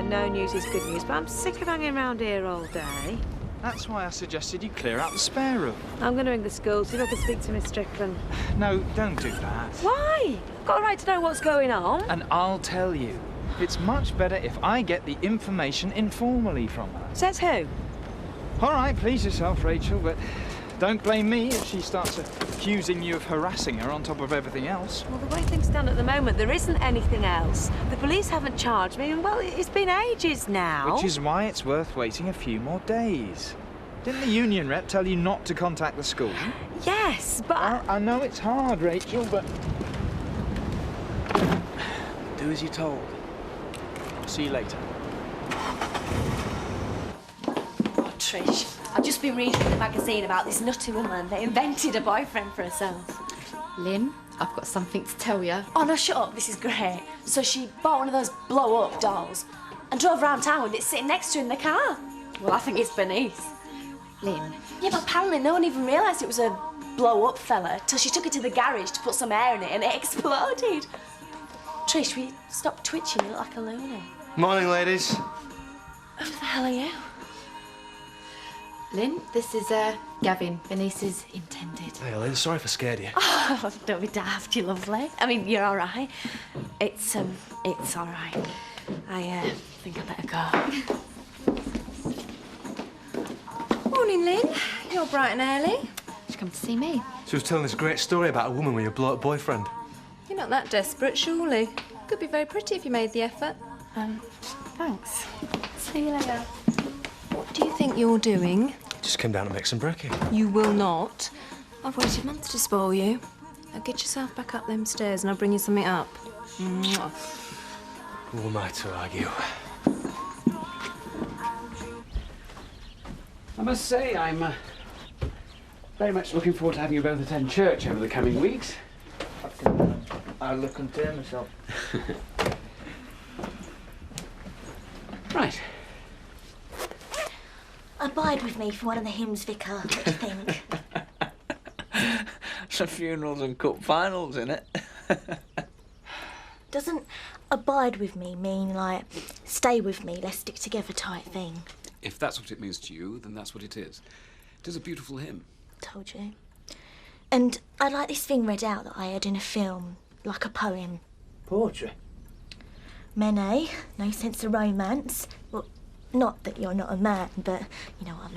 no news is good news, but I'm sick of hanging around here all day. That's why I suggested you clear out the spare room. I'm going to ring the school, see if I can speak to Miss Strickland. No, don't do that. Why? I've got a right to know what's going on. And I'll tell you. It's much better if I get the information informally from her. Says who? All right, please yourself, Rachel, but don't blame me if she starts accusing you of harassing her on top of everything else. Well, the way things stand at the moment, there isn't anything else. The police haven't charged me, and, well, it's been ages now. Which is why it's worth waiting a few more days. Didn't the union rep tell you not to contact the school? Yes, but... I know it's hard, Rachel, but... Do as you're told. See you later. Oh, Trish, I've just been reading in the magazine about this nutty woman that invented a boyfriend for herself. Lynn, I've got something to tell you. Oh, no, shut up. This is great. So she bought one of those blow-up dolls and drove around town with it sitting next to her in the car. Well, I think it's Bernice. Lynn. Yeah, but apparently no one even realised it was a blow-up fella till she took it to the garage to put some air in it and it exploded. Trish, will you stop twitching? You look like a loony. Morning, ladies. Who the hell are you? Lynn, this is Gavin, Bernice's intended. Hey, Lynn, sorry if I scared you. Oh, don't be daft, you're lovely. I mean, you're all right. It's all right. I think I better go. Morning, Lynn. You're bright and early. Did you come to see me? She was telling this great story about a woman with a blow-up boyfriend. You're not that desperate, surely. Could be very pretty if you made the effort. Thanks. See you later. What do you think you're doing? Just came down to make some brekkie. You will not. I've waited months to spoil you. Now get yourself back up them stairs and I'll bring you something up. Mwah. Who am I to argue? I must say, I'm very much looking forward to having you both attend church over the coming weeks. I'll look and turn myself. Right. Abide with me for one of the hymns, Vicar. What do you think? Some funerals and cup finals, innit? Doesn't abide with me mean, like, stay with me, let's stick together type thing? If that's what it means to you, then that's what it is. It is a beautiful hymn. Told you. And I like this thing read out that I heard in a film, like a poem. Poetry? Mene, no sense of romance. Well, not that you're not a man, but you know what I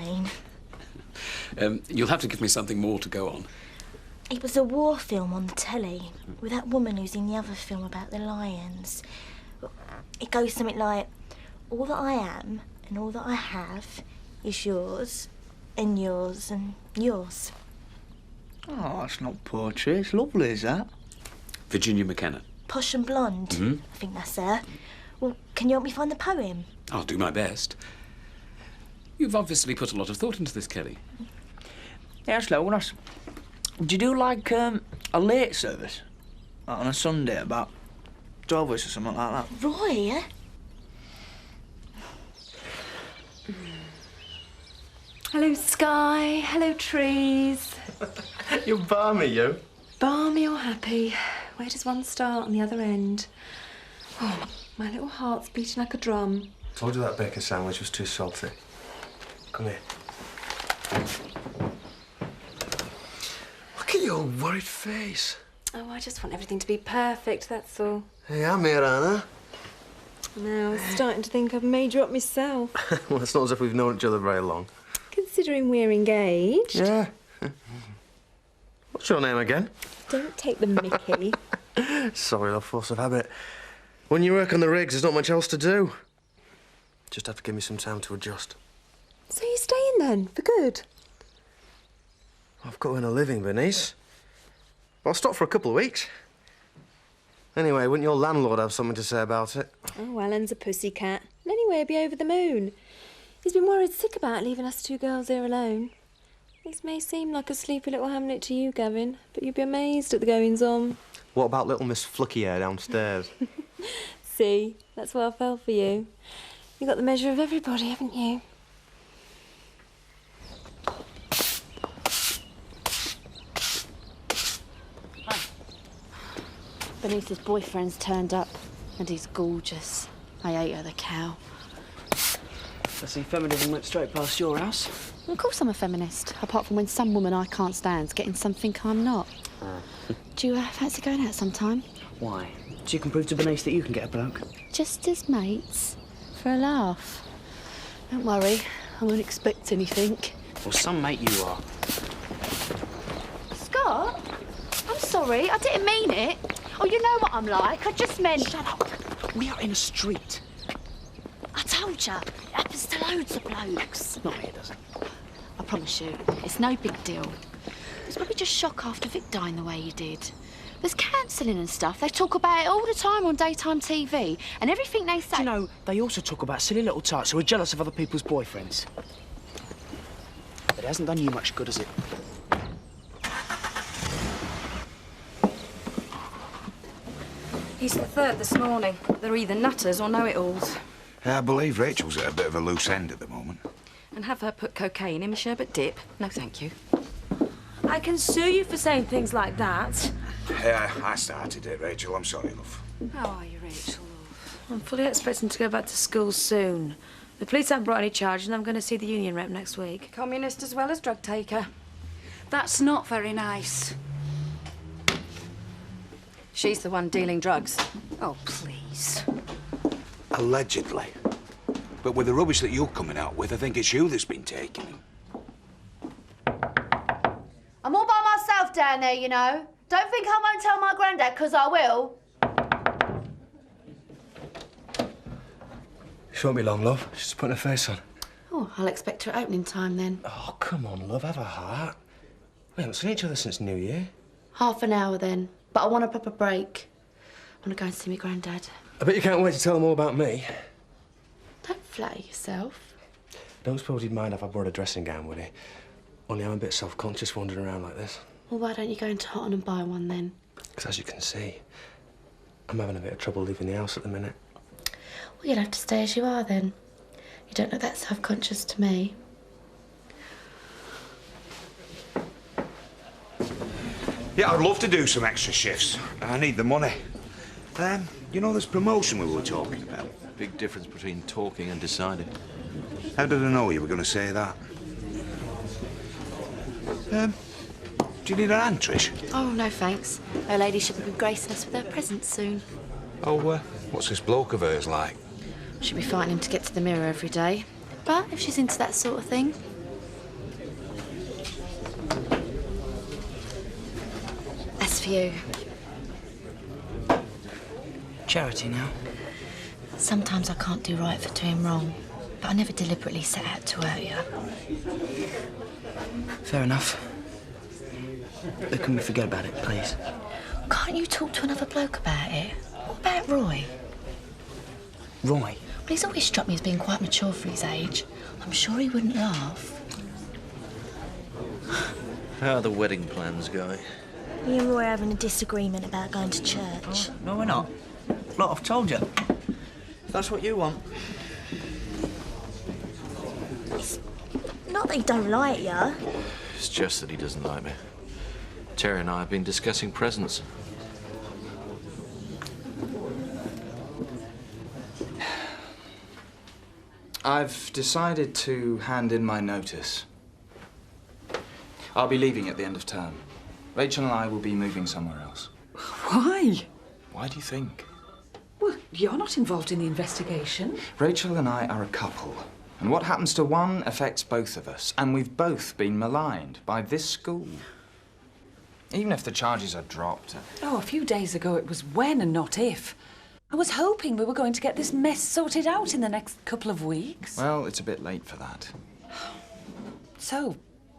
mean. You'll have to give me something more to go on. It was a war film on the telly, with that woman who's in the other film about the lions. It goes something like, all that I am and all that I have is yours and yours and yours. Oh, that's not poetry. It's lovely, is that? Virginia McKenna. Posh and blonde. I think that's her. Well, can you help me find the poem? I'll do my best. You've obviously put a lot of thought into this, Kelly. Yeah, actually, I want to ask, do you do, like, a late service? Like on a Sunday, about 12ish or something like that? Roy? Hello, sky. Hello, trees. You're balmy, you. Balmy or happy? Where does one start and the other end? Oh, my little heart's beating like a drum. Told you that bacon sandwich was too salty. Come here. Look at your worried face. Oh, I just want everything to be perfect, that's all. Hey, I'm here, Anna. Now, I was starting to think I've made you up myself. Well, it's not as if we've known each other very long. Considering we're engaged. Yeah. What's your name again? Don't take the mickey. Sorry, love, force of habit. When you work on the rigs, there's not much else to do. Just have to give me some time to adjust. So you're staying then, for good? I've got to earn a living, Bernice. I'll stop for a couple of weeks. Anyway, wouldn't your landlord have something to say about it? Oh, Alan's a pussycat. And anyway, he'll be over the moon. He's been worried sick about leaving us two girls here alone. This may seem like a sleepy little hamlet to you, Gavin, but you'd be amazed at the goings-on. What about little Miss Flucky Hair downstairs? See, that's why I fell for you. You got the measure of everybody, haven't you? Hi. Bernice's boyfriend's turned up, and he's gorgeous. I ate her, the cow. I see feminism went straight past your house. Of course I'm a feminist, apart from when some woman I can't stand's getting something I'm not. Do you fancy going out sometime? Why? So you can prove to Bernice that you can get a bloke? Just as mates, for a laugh. Don't worry, I won't expect anything. Well, some mate you are. Scott? I'm sorry, I didn't mean it. Oh, you know what I'm like, I just meant... Shut up. We are in a street. I told you, it happens to loads of blokes. Not here, does it? I promise you, it's no big deal. It's probably just shock after Vic dying the way he did. There's counselling and stuff. They talk about it all the time on daytime TV, and everything they say... Do you know, they also talk about silly little tarts who are jealous of other people's boyfriends. But it hasn't done you much good, has it? He's the third this morning. They're either nutters or know-it-alls. I believe Rachel's at a bit of a loose end at the moment. And have her put cocaine in my sherbet dip? No, thank you. I can sue you for saying things like that. Yeah, I started it, Rachel. I'm sorry, love. How are you, Rachel? I'm fully expecting to go back to school soon. The police haven't brought any charges and I'm going to see the union rep next week. Communist as well as drug taker. That's not very nice. She's the one dealing drugs. Oh, please. Allegedly. But with the rubbish that you're coming out with, I think it's you that's been taking him. I'm all by myself down there, you know. Don't think I won't tell my granddad, 'cause I will. She won't be long, love. She's just putting her face on. Oh, I'll expect her at opening time then. Oh, come on, love. Have a heart. We haven't seen each other since New Year. Half an hour then, but I want a proper break. I want to go and see my granddad. I bet you can't wait to tell them all about me. Don't flatter yourself. Don't suppose he'd mind if I brought a dressing gown with you. Only I'm a bit self-conscious wandering around like this. Well, why don't you go into Tottenham and buy one then? Because as you can see, I'm having a bit of trouble leaving the house at the minute. Well, you'll have to stay as you are then. You don't look that self-conscious to me. Yeah, I'd love to do some extra shifts. I need the money. You know this promotion we were talking about? Big difference between talking and deciding. How did I know you were going to say that? Do you need an hand, Trish? Oh, no thanks. Her ladyship will be gracing us with her presents soon. Oh, what's this bloke of hers like? She'll be fighting him to get to the mirror every day. But if she's into that sort of thing... As for you... Charity now. Sometimes I can't do right for doing wrong, but I never deliberately set out to hurt you. Fair enough. But can we forget about it, please? Can't you talk to another bloke about it? What about Roy? Roy? Well, he's always struck me as being quite mature for his age. I'm sure he wouldn't laugh. How are the wedding plans going? Me and Roy are having a disagreement about going to church. No, we're not. Look, I've told you. If that's what you want. It's not that he don't like you. It's just that he doesn't like me. Terry and I have been discussing presents. I've decided to hand in my notice. I'll be leaving at the end of term. Rachel and I will be moving somewhere else. Why? Why do you think? Well, you're not involved in the investigation. Rachel and I are a couple. And what happens to one affects both of us. And we've both been maligned by this school. Even if the charges are dropped. Oh, a few days ago it was when and not if. I was hoping we were going to get this mess sorted out in the next couple of weeks. Well, it's a bit late for that. So,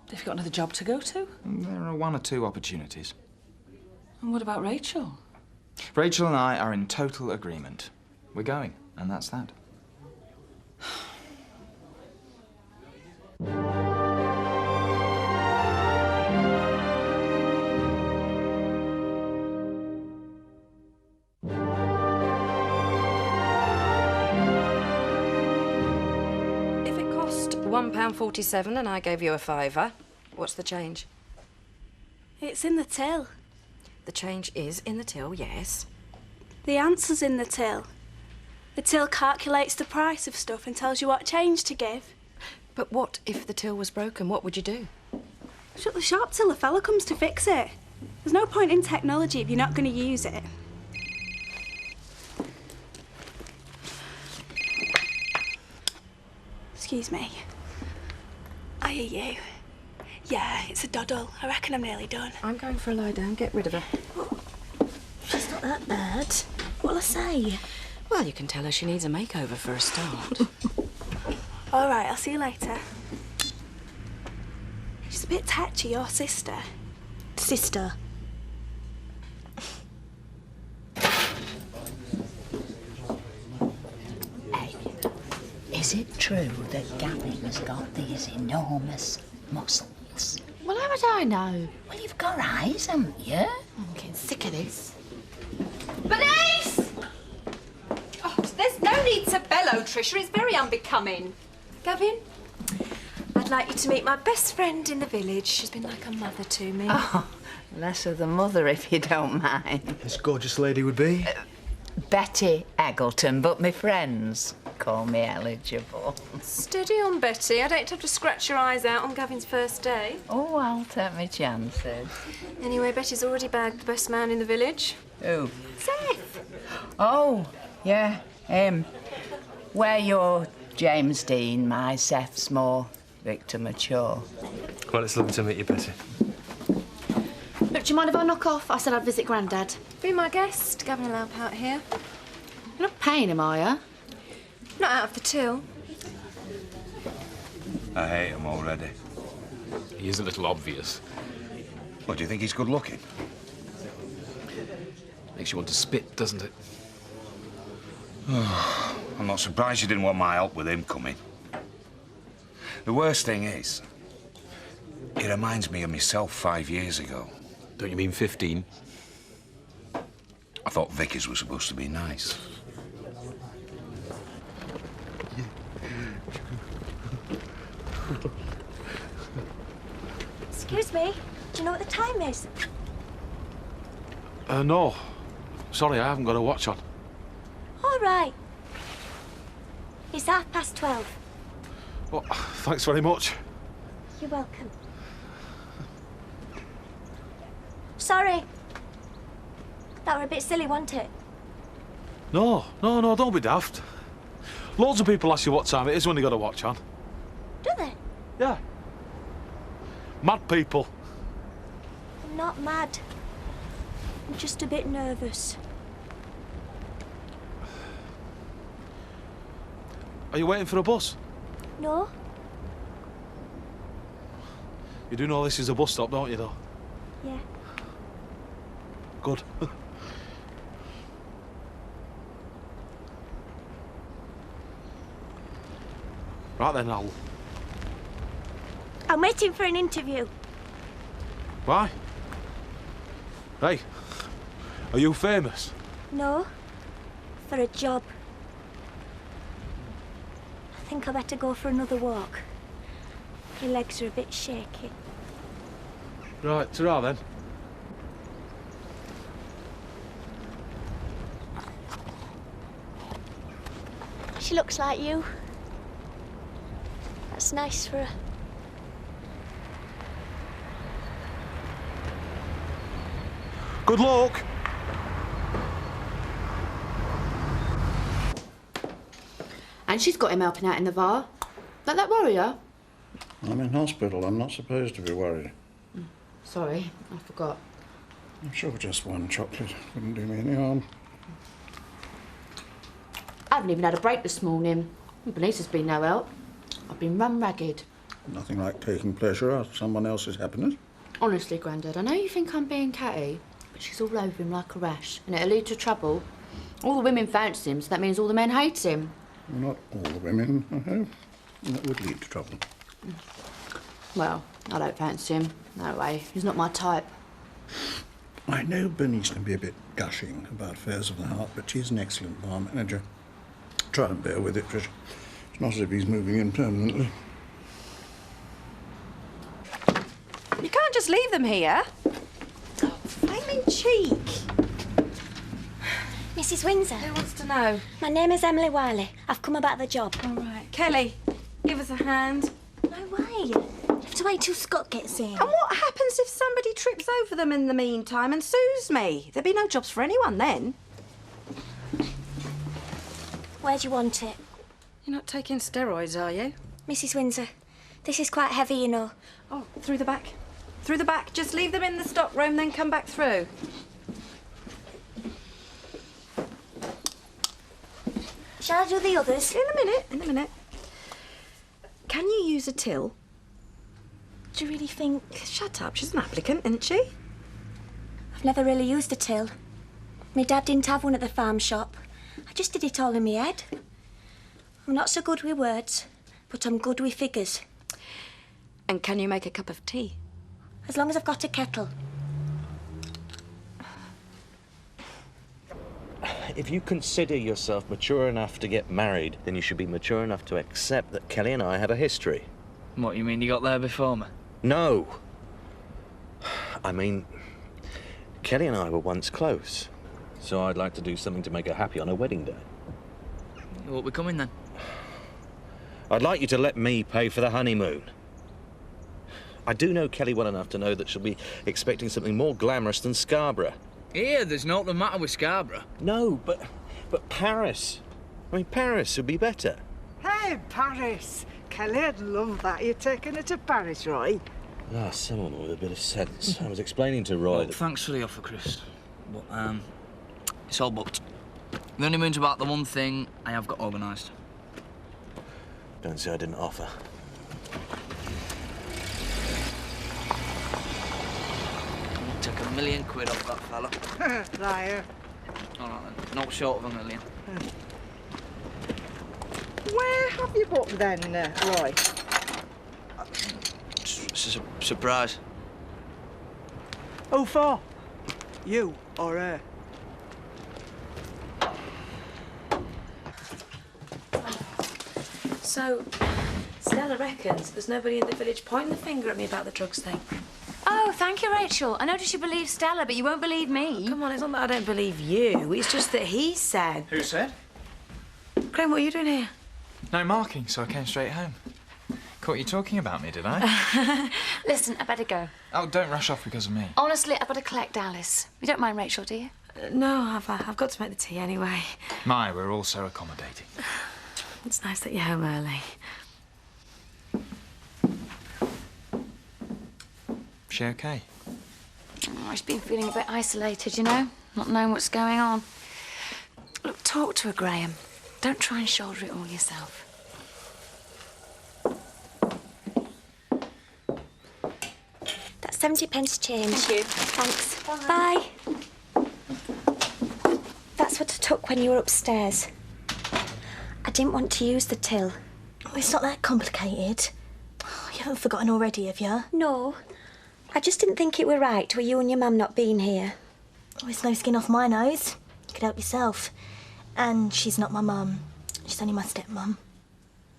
have you got another job to go to? There are one or two opportunities. And what about Rachel? Rachel and I are in total agreement. We're going, and that's that. If it cost £1.47 and I gave you a fiver, what's the change? It's in the till. The change is in the till, yes. The answer's in the till. The till calculates the price of stuff and tells you what change to give. But what if the till was broken? What would you do? Shut the shop till a fella comes to fix it. There's no point in technology if you're not going to use it. Excuse me. Are you? Yeah, it's a doddle. I reckon I'm nearly done. I'm going for a lie down. Get rid of her. She's not that bad. What'll I say? Well, you can tell her she needs a makeover for a start. All right, I'll see you later. She's a bit touchy, your sister. Sister. Hey, is it true that Gavin's got these enormous muscles? Well, how would I know? Well, you've got eyes, haven't you? I'm getting sick of this. Bernice! Oh, there's no need to bellow, Tricia. It's very unbecoming. Gavin, I'd like you to meet my best friend in the village. She's been like a mother to me. Oh, less of the mother, if you don't mind. This gorgeous lady would be? Betty Eggleton, but my friends call me eligible. Steady on, Betty. I don't have to scratch your eyes out on Gavin's first day. Oh, I'll take my chances. Anyway, Betty's already bagged the best man in the village. Who? Seth. Oh, yeah, him. Where you're James Dean, my Seth's more Victor Mature. Well, it's lovely to meet you, Betty. Look, do you mind if I knock off? I said I'd visit Grandad. Be my guest. Gavin will help out here. You're not paying him, are you? Not out of the till. I hate him already. He is a little obvious. What, do you think he's good looking? Makes you want to spit, doesn't it? I'm not surprised you didn't want my help with him coming. The worst thing is, it reminds me of myself 5 years ago. Don't you mean 15? I thought Vickers was supposed to be nice. Excuse me, do you know what the time is? No. Sorry, I haven't got a watch on. All right. It's 12:30. Well, thanks very much. You're welcome. Sorry. That were a bit silly, wasn't it? No, don't be daft. Loads of people ask you what time it is when you got a watch on. Do they? Yeah. Mad people. I'm not mad. I'm just a bit nervous. Are you waiting for a bus? No? You do know this is a bus stop, don't you, though? Yeah. Good. Right then, I'm waiting for an interview. Why? Hey, are you famous? No? For a job. I think I better go for another walk. My legs are a bit shaky. Right, ta-ra then. She looks like you. That's nice for her. Good luck. And she's got him helping out in the bar. Don't that worry her? I'm in hospital. I'm not supposed to be worried. Sorry, I forgot. I'm sure just one chocolate wouldn't do me any harm. I haven't even had a break this morning. Bernice has been no help. I've been run ragged. Nothing like taking pleasure out of someone else's happiness. Honestly, Grandad, I know you think I'm being catty, but she's all over him like a rash, and it'll lead to trouble. All the women fancy him, so that means all the men hate him. Well, not all the women, I hope. And that would lead to trouble. Well, I don't fancy him. No way. He's not my type. I know Bernice can be a bit gushing about affairs of the heart, but she's an excellent bar manager. Try and bear with it, Trish. It's not as if he's moving in permanently. You can't just leave them here. Flaming cheek. Mrs. Windsor. Who wants to know? My name is Emily Wiley. I've come about the job. All right. Kelly, give us a hand. No way. You have to wait till Scott gets in. And what happens if somebody trips over them in the meantime and sues me? There'd be no jobs for anyone then. Where do you want it? You're not taking steroids, are you? Mrs. Windsor, this is quite heavy, you know. Oh, through the back. Through the back. Just leave them in the stock room, then come back through. Shall I do the others? In a minute. Can you use a till? Do you really think... Shut up, she's an applicant, isn't she? I've never really used a till. My dad didn't have one at the farm shop. I just did it all in my head. I'm not so good with words, but I'm good with figures. And can you make a cup of tea? As long as I've got a kettle. If you consider yourself mature enough to get married, then you should be mature enough to accept that Kelly and I have a history. What, you mean you got there before me? No. I mean, Kelly and I were once close, so I'd like to do something to make her happy on her wedding day. What, we're coming then? I'd like you to let me pay for the honeymoon. I do know Kelly well enough to know that she'll be expecting something more glamorous than Scarborough. Here, there's naught the matter with Scarborough. No, but Paris. I mean, Paris would be better. Hey, Paris. Kelly'd love that. You're taking her to Paris, Roy? Ah, someone with a bit of sense. I was explaining to Roy Well, that... thanks for the offer, Chris. But, it's all booked. The honeymoon's about the one thing I have got organised. Don't say I didn't offer. Take £1 million off that fella. Liar. All right, then. Not short of £1 million. Where have you booked then, Roy? It's a surprise. Who for? You or her? So, Stella reckons there's nobody in the village pointing the finger at me about the drugs thing. Oh, thank you, Rachel. I noticed you believe Stella, but you won't believe me. Come on, it's not that I don't believe you. It's just that he said... Who said? Graham, what are you doing here? No marking, so I came straight home. Caught you talking about me, did I? Listen, I better go. Oh, don't rush off because of me. Honestly, I've got to collect Alice. You don't mind Rachel, do you? No, I've got to make the tea anyway. My, we're all so accommodating. It's nice that you're home early. She okay? Oh, she's been feeling a bit isolated, you know? Not knowing what's going on. Look, talk to her, Graham. Don't try and shoulder it all yourself. That's 70 pence change. Thank you. Thanks. Bye. That's what I took when you were upstairs. I didn't want to use the till. Oh, it's not that complicated. Oh, you haven't forgotten already, have you? No. I just didn't think it were right with you and your mum not being here. Oh, it's no skin off my nose. You could help yourself. And she's not my mum. She's only my stepmum.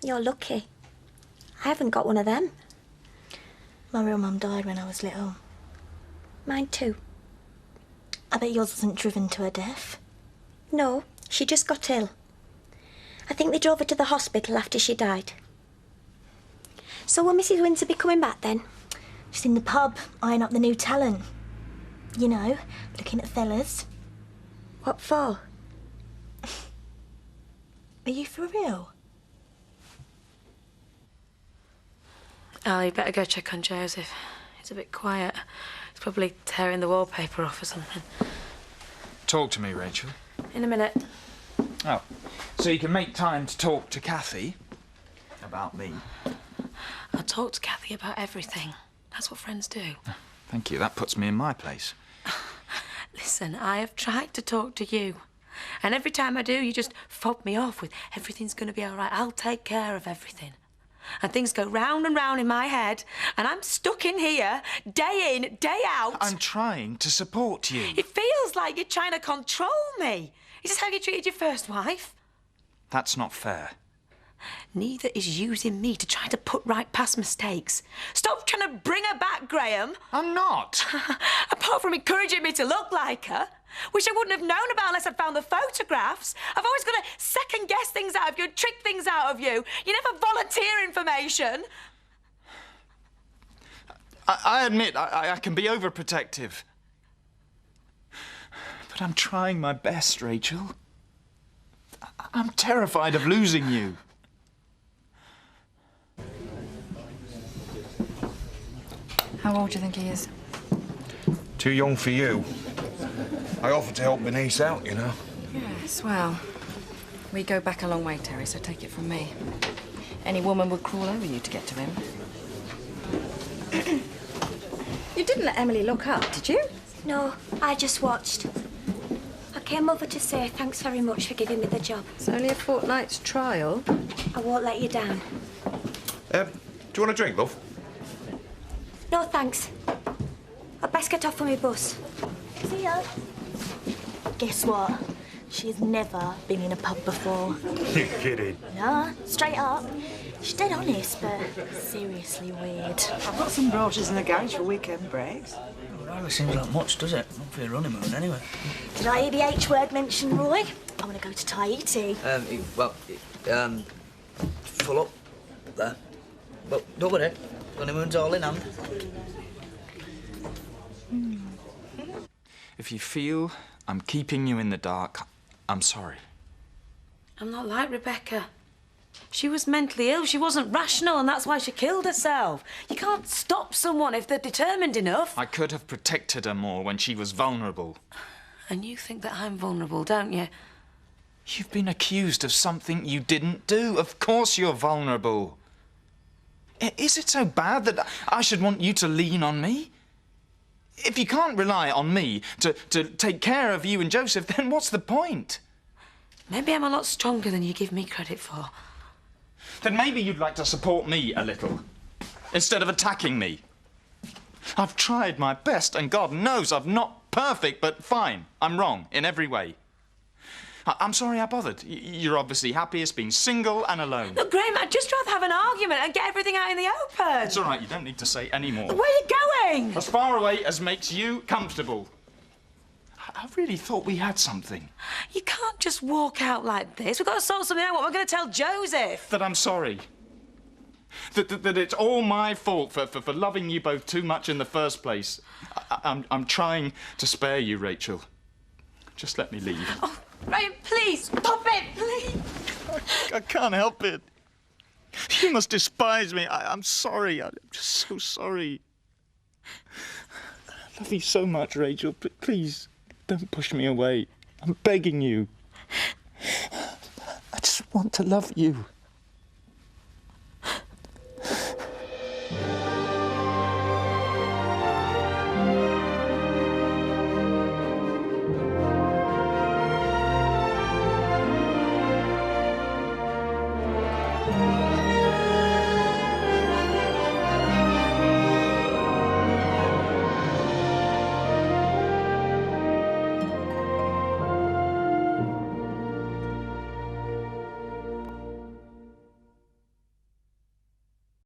You're lucky. I haven't got one of them. My real mum died when I was little. Mine too. I bet yours wasn't driven to her death. No, she just got ill. I think they drove her to the hospital after she died. So will Mrs. Windsor be coming back then? She's in the pub, eyeing up the new talent. You know, looking at fellas. What for? Are you for real? Oh, you better go check on Joseph. He's a bit quiet. He's probably tearing the wallpaper off or something. Talk to me, Rachel. In a minute. Oh, so you can make time to talk to Kathy about me. I'll talk to Kathy about everything. That's what friends do. Thank you. That puts me in my place. Listen, I have tried to talk to you. And every time I do, you just fob me off with everything's going to be all right. I'll take care of everything. And things go round and round in my head, and I'm stuck in here, day in, day out. I'm trying to support you. It feels like you're trying to control me. Is this how you treated your first wife? That's not fair. Neither is using me to try to put right past mistakes. Stop trying to bring her back, Graham. I'm not. Apart from encouraging me to look like her, which I wouldn't have known about unless I'd found the photographs. I've always got to second-guess things out of you, trick things out of you. You never volunteer information. I admit I can be overprotective. But I'm trying my best, Rachel. I'm terrified of losing you. How old do you think he is? Too young for you. I offered to help Bernice out, you know. Yes, well, we go back a long way, Terry, so take it from me. Any woman would crawl over you to get to him. You didn't let Emily look up, did you? No, I just watched. I came over to say thanks very much for giving me the job. It's only a fortnight's trial. I won't let you down. Do you want a drink, love? No, thanks. I'd best get off for my bus. See ya. Guess what? She's never been in a pub before. You're kidding. Nah, straight up. She's dead honest, but seriously weird. I've got some brochures in the garage for weekend breaks. It hardly seems like much, does it? Not for your honeymoon, anyway. Did I hear the H word mentioned, Roy? I want to go to Tahiti. Full up there. But don't worry, honeymoon's all in hand. If you feel I'm keeping you in the dark, I'm sorry. I'm not like Rebecca. She was mentally ill, she wasn't rational, and that's why she killed herself. You can't stop someone if they're determined enough. I could have protected her more when she was vulnerable. And you think that I'm vulnerable, don't you? You've been accused of something you didn't do. Of course you're vulnerable. Is it so bad that I should want you to lean on me? If you can't rely on me to take care of you and Joseph, then what's the point? Maybe I'm a lot stronger than you give me credit for. Then maybe you'd like to support me a little, instead of attacking me. I've tried my best, and God knows I'm not perfect, but fine. I'm wrong in every way. I'm sorry I bothered. You're obviously happiest being single and alone. Look, Graham, I'd just rather have an argument and get everything out in the open. It's all right, you don't need to say any more. Where are you going? As far away as makes you comfortable. I really thought we had something. You can't just walk out like this. We've got to sort something out. What we're going to tell Joseph? That I'm sorry. That it's all my fault for loving you both too much in the first place. I'm trying to spare you, Rachel. Just let me leave. Oh, Graham, please, stop it, please. I can't help it. You must despise me. I'm sorry. I'm just so sorry. I love you so much, Rachel. Please, don't push me away. I'm begging you. I just want to love you.